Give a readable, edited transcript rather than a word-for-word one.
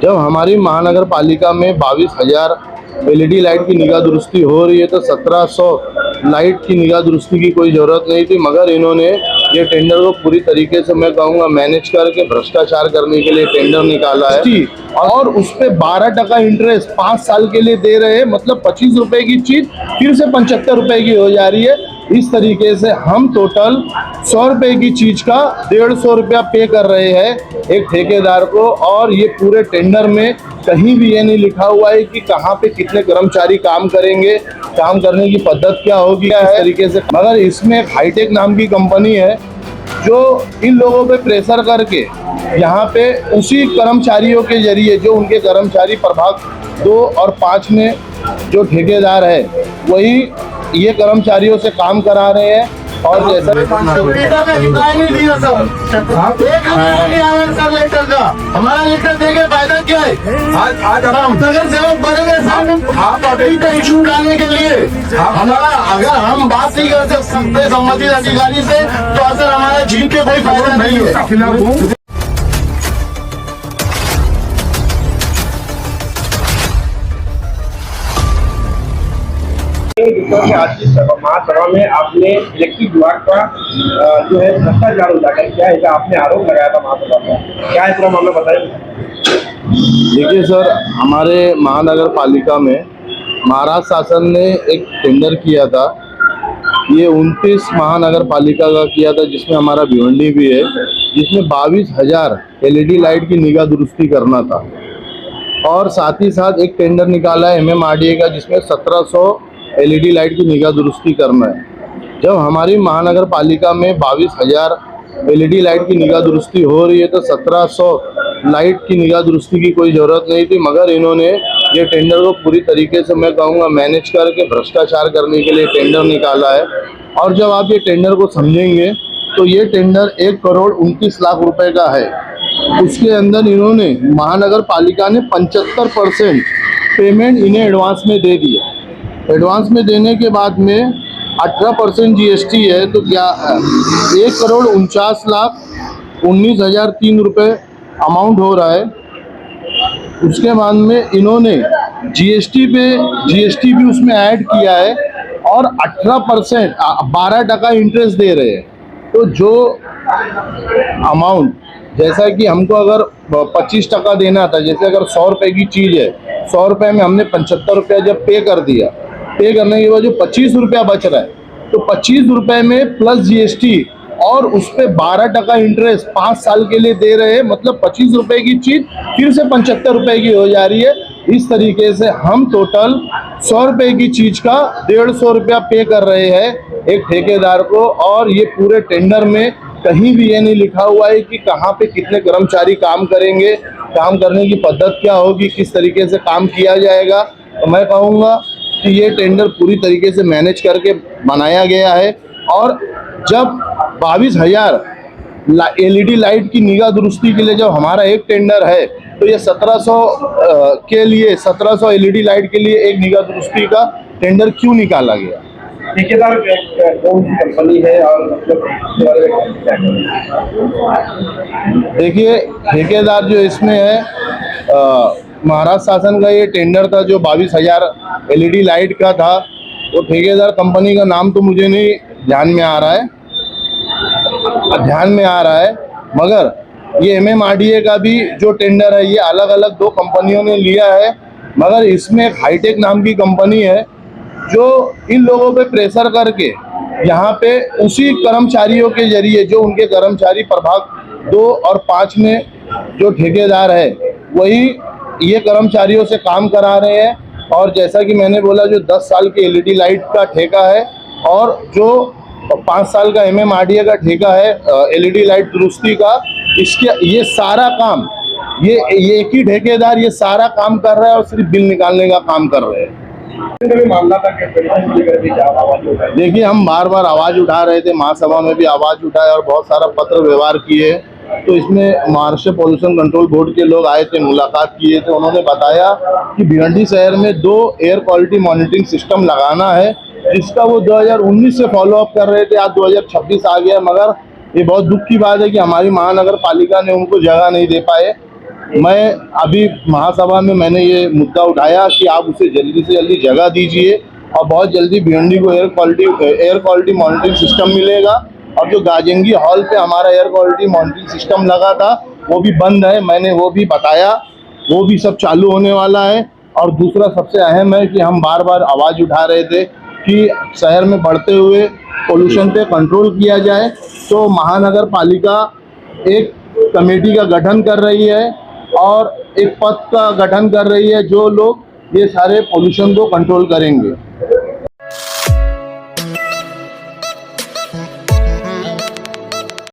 जब हमारी महानगर पालिका में 22,000 एलईडी लाइट की निगाह दुरुस्ती हो रही है तो 1700 लाइट की निगाह दुरुस्ती की कोई ज़रूरत नहीं थी, मगर इन्होंने ये टेंडर को पूरी तरीके से मैं कहूँगा मैनेज करके भ्रष्टाचार करने के लिए टेंडर निकाला है और उस पर 12% इंटरेस्ट 5 साल के लिए दे रहे हैं। मतलब 25 रुपए की चीज़ फिर से 75 रुपए की हो जा रही है। इस तरीके से हम टोटल 100 रुपए की चीज का 150 रुपया पे कर रहे हैं एक ठेकेदार को। और ये पूरे टेंडर में कहीं भी ये नहीं लिखा हुआ है कि कहाँ पे कितने कर्मचारी काम करेंगे, काम करने की पद्धति क्या होगी, क्या है तरीके से। मगर इसमें एक हाईटेक नाम की कंपनी है जो इन लोगों पे प्रेशर करके यहाँ पे उसी कर्मचारियों के जरिए जो उनके कर्मचारी प्रभाग 2 और 5 में जो ठेकेदार है वही ये कर्मचारियों से काम करा रहे हैं। और जैसा हमारा लेटर देके फायदा क्या है? आज नगर सेवक बनेंगे आप अभी का इशू डालने के लिए हमारा, अगर हम बात नहीं कर सकते संबंधित अधिकारी से तो असर हमारा झील के कोई फायदा नहीं है। आज की महासभा में आपने इलेक्ट्रिक विभाग का जो है भ्रष्टाचार उजागर किया है, आपने आरोप लगाया था महासभा में, क्या है पूरा मामला बताइए। देखिए सर, हमारे महानगर पालिका में महाराष्ट्र शासन ने एक टेंडर किया था। ये 29 महानगर पालिका का किया था जिसमें हमारा भिवंडी भी है, जिसमें 22,000 एलईडी लाइट की निगाह दुरुस्ती करना था। और साथ ही साथ एक टेंडर निकाला है MMRDA का जिसमें 1700 एलईडी लाइट की निगाह दुरुस्ती करना है। जब हमारी महानगर पालिका में 22,000 एलईडी लाइट की निगाह दुरुस्ती हो रही है तो 1700 लाइट की निगाह दुरुस्ती की कोई ज़रूरत नहीं थी, मगर इन्होंने ये टेंडर को पूरी तरीके से मैं कहूँगा मैनेज करके भ्रष्टाचार करने के लिए टेंडर निकाला है। और जब आप ये टेंडर को समझेंगे तो ये टेंडर 1,29,00,000 रुपये का है। उसके अंदर इन्होंने महानगर पालिका ने 75% पेमेंट इन्हें एडवांस में दे दिया। एडवांस में देने के बाद में 18% GST है तो क्या 1,49,19,003 रुपये अमाउंट हो रहा है। उसके बाद में इन्होंने GST भी उसमें ऐड किया है और 18% 12% इंटरेस्ट दे रहे हैं। तो जो अमाउंट जैसा कि हमको अगर 25% देना था, जैसे अगर 100 रुपये की चीज़ है, 100 रुपये में हमने 75 रुपया जब पे कर दिया, पे करने के बाद जो 25 रुपया बच रहा है तो 25 रुपये में प्लस GST और उस पर 12% इंटरेस्ट 5 साल के लिए दे रहे हैं। मतलब 25 रुपये की चीज़ फिर से 75 रुपये की हो जा रही है। इस तरीके से हम टोटल 100 रुपये की चीज़ का 150 रुपया पे कर रहे हैं एक ठेकेदार को। और ये पूरे टेंडर में कहीं भी ये नहीं लिखा हुआ है कि कहाँ पे कितने कर्मचारी काम करेंगे, काम करने की पद्धति क्या होगी, किस तरीके से काम किया जाएगा। तो मैं कहूँगा कि ये टेंडर पूरी तरीके से मैनेज करके बनाया गया है। और जब 22,000 एलईडी लाइट की निगाह दुरुस्ती के लिए जब हमारा एक टेंडर है तो ये 1700 के लिए 1700 एलईडी लाइट के लिए एक निगाह दुरुस्ती का टेंडर क्यों निकाला गया। ठेकेदार कौन सी कंपनी है और देखिए, ठेकेदार जो इसमें है महाराष्ट्र शासन का ये टेंडर था जो 22,000 एलईडी लाइट का था। वो ठेकेदार कंपनी का नाम तो मुझे नहीं ध्यान में आ रहा है, मगर ये MMRDA का भी जो टेंडर है ये अलग अलग 2 कंपनियों ने लिया है। मगर इसमें एक हाईटेक नाम की कंपनी है जो इन लोगों पे प्रेशर करके यहाँ पे उसी कर्मचारियों के जरिए जो उनके कर्मचारी प्रभाग 2 और 5 में जो ठेकेदार है वही ये कर्मचारियों से काम करा रहे हैं। और जैसा कि मैंने बोला, जो 10 साल की एलईडी लाइट का ठेका है और जो 5 साल का MMRDA का ठेका है एलईडी लाइट दुरुस्ती का, इसके ये सारा काम ये एक ही ठेकेदार ये सारा काम कर रहा है और सिर्फ बिल निकालने का काम कर रहे हैं। मामला था कि देखिए, हम बार बार आवाज़ उठा रहे थे, महासभा में भी आवाज़ उठाए और बहुत सारा पत्र व्यवहार किए। तो इसमें महाराष्ट्र पॉल्यूशन कंट्रोल बोर्ड के लोग आए थे, मुलाकात किए थे। उन्होंने बताया कि भिवंडी शहर में 2 एयर क्वालिटी मॉनिटरिंग सिस्टम लगाना है, जिसका वो 2019 से फॉलोअप कर रहे थे। आज 2026 आ गया, मगर ये बहुत दुख की बात है कि हमारी महानगर पालिका ने उनको जगह नहीं दे पाए। मैं अभी महासभा में मैंने ये मुद्दा उठाया कि आप उसे जल्दी से जल्दी जगह दीजिए और बहुत जल्दी भिवंडी को एयर क्वालिटी मॉनिटरिंग सिस्टम मिलेगा। और जो गाजंगी हॉल पे हमारा एयर क्वालिटी मॉनिटरिंग सिस्टम लगा था वो भी बंद है, मैंने वो भी बताया, वो भी सब चालू होने वाला है। और दूसरा सबसे अहम है कि हम बार बार आवाज़ उठा रहे थे कि शहर में बढ़ते हुए पोल्यूशन पे कंट्रोल किया जाए। तो महानगर पालिका एक कमेटी का गठन कर रही है और एक पद का गठन कर रही है जो लोग ये सारे पोल्यूशन को कंट्रोल करेंगे।